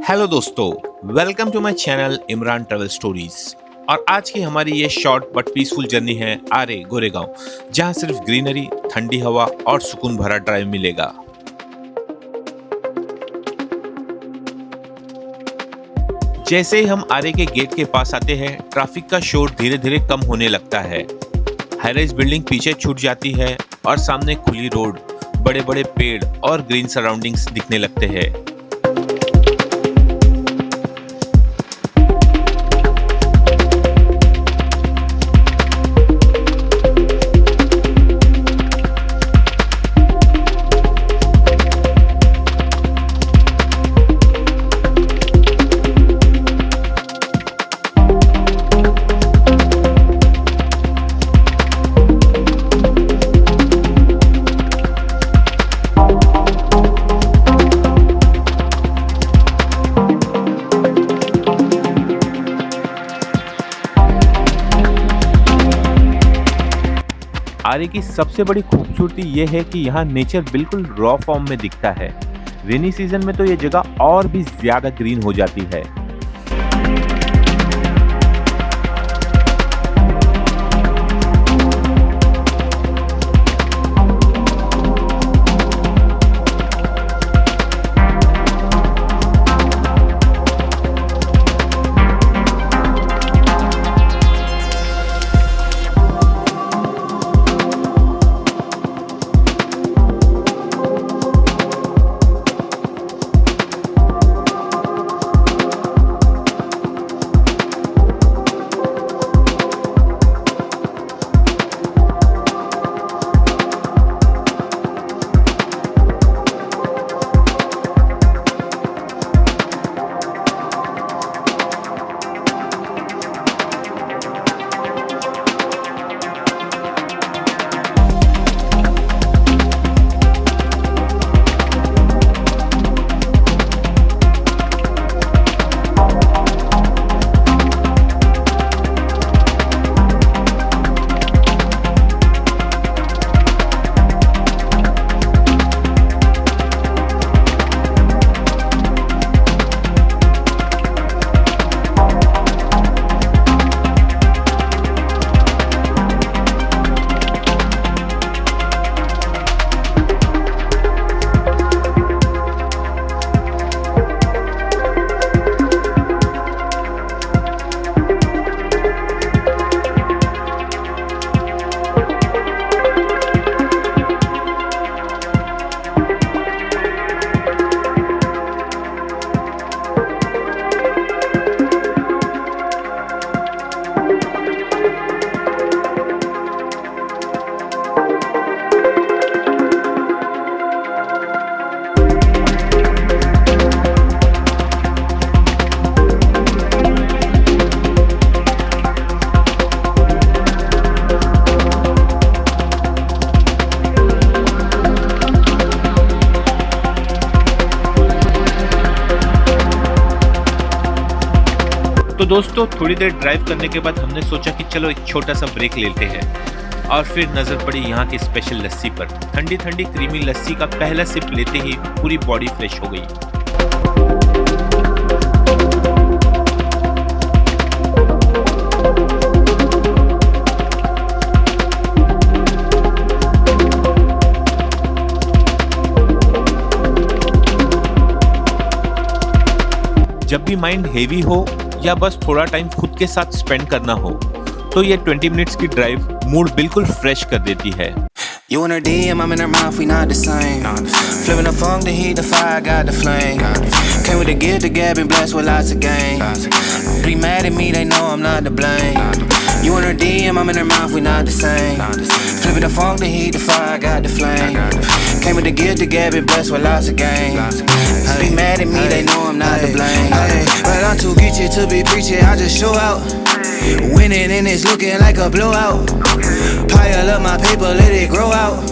Hello दोस्तों, welcome to my channel Imran travel stories. और आज की हमारी ये शॉर्ट बट पीसफुल जर्नी है आरे गोरेगांव, जहां सिर्फ ग्रीनरी, ठंडी हवा और सुकून भरा ड्राइव मिलेगा। जैसे ही हम आरे के गेट के पास आते हैं, ट्रैफिक का शोर धीरे धीरे कम होने लगता है। हाई राइज बिल्डिंग पीछे छूट जाती है और सामने खुली रोड, बड़े बड़े पेड़ और ग्रीन सराउंडिंग्स दिखने लगते हैं। आरे की सबसे बड़ी खूबसूरती यह है कि यहाँ नेचर बिल्कुल रॉ फॉर्म में दिखता है। रेनी सीजन में तो ये जगह और भी ज्यादा ग्रीन हो जाती है। तो दोस्तों, थोड़ी देर ड्राइव करने के बाद हमने सोचा कि चलो एक छोटा सा ब्रेक लेते हैं। और फिर नजर पड़ी यहाँ की स्पेशल लस्सी पर। ठंडी ठंडी क्रीमी लस्सी का पहला सिप लेते ही पूरी बॉडी फ्रेश हो गई। जब भी माइंड हेवी हो या बस थोड़ा टाइम खुद के साथ स्पेंड करना हो, तो ये 20 मिनट्स की ड्राइव मूड बिल्कुल फ्रेश कर देती है। You and her DM, I'm in her mouth, we not the same. Flipping the funk, the heat, the fire, got the flame. Came with the gift, the gab, and blessed with lots of game. Be mad at me, they know I'm not to blame. You and her DM, I'm in her mouth, we not the same. Flipping the funk, the heat, the fire, got the flame. Came with the gift, the gab, and blessed with lots of game. Be mad at me, they know I'm not to blame. But I'm too geeky to be preaching, I just show out. Winning and it's looking like a blowout. Pile up my paper, let it grow out.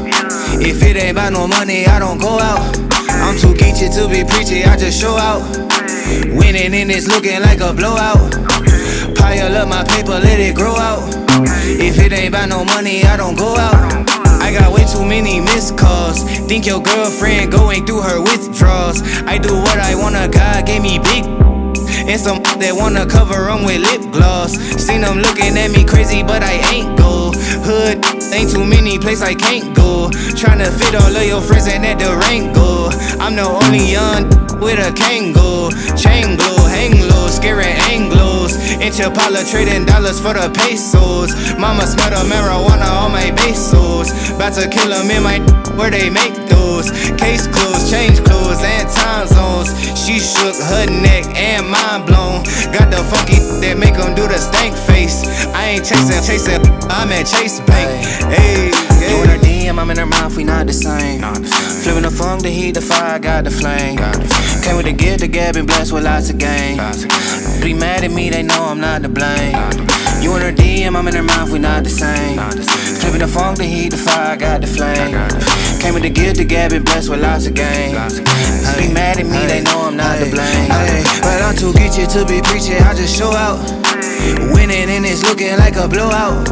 If it ain't about no money, I don't go out. I'm too geeky to be preaching, I just show out. Winning and it's looking like a blowout. Pile up my paper, let it grow out. If it ain't about no money, I don't go out. I got way too many missed calls. Think your girlfriend going through her withdrawals. I do what I wanna, God gave me big And some that wanna cover them with lip gloss. Seen them looking at me crazy, but I ain't go. Hood, ain't too many places I can't go. Tryna fit all of your friends in that Durango. I'm the only young with a Kango. Chain glow, hang low, scaring Anglos. In Chapala trading dollars for the pesos. Mama smell the marijuana on my pesos. About to kill them in my where they make those. Case closed, change clothes and time zones. She shook her neck and mind blown. Got the funky that make them do the stank face. I ain't chasing, I'm at Chase Bank. Hey, you in her DM, I'm in her mouth, we not the same. Flipping the funk, the heat, the fire, got the flame. Came with the gift, the gab, and blessed with lots of game. Be mad at me, they know I'm not to blame. You in her DM, I'm in her mouth, we not the same. Flipping the funk, the heat, the fire, got the flame. Came with the gift, the gab, and blessed with lots of game. Be mad at me, they know I'm not to blame. But I'm too get you to be preaching, I just show out. Winning and it's looking like a blowout.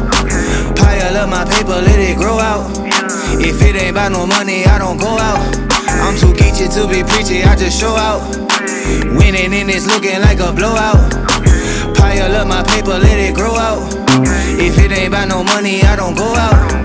Pile up my paper, let it grow out. If it ain't about no money, I don't go out. I'm too geeky to be preachy, I just show out. Winning and it's looking like a blowout. Pile up my paper, let it grow out. If it ain't about no money, I don't go out.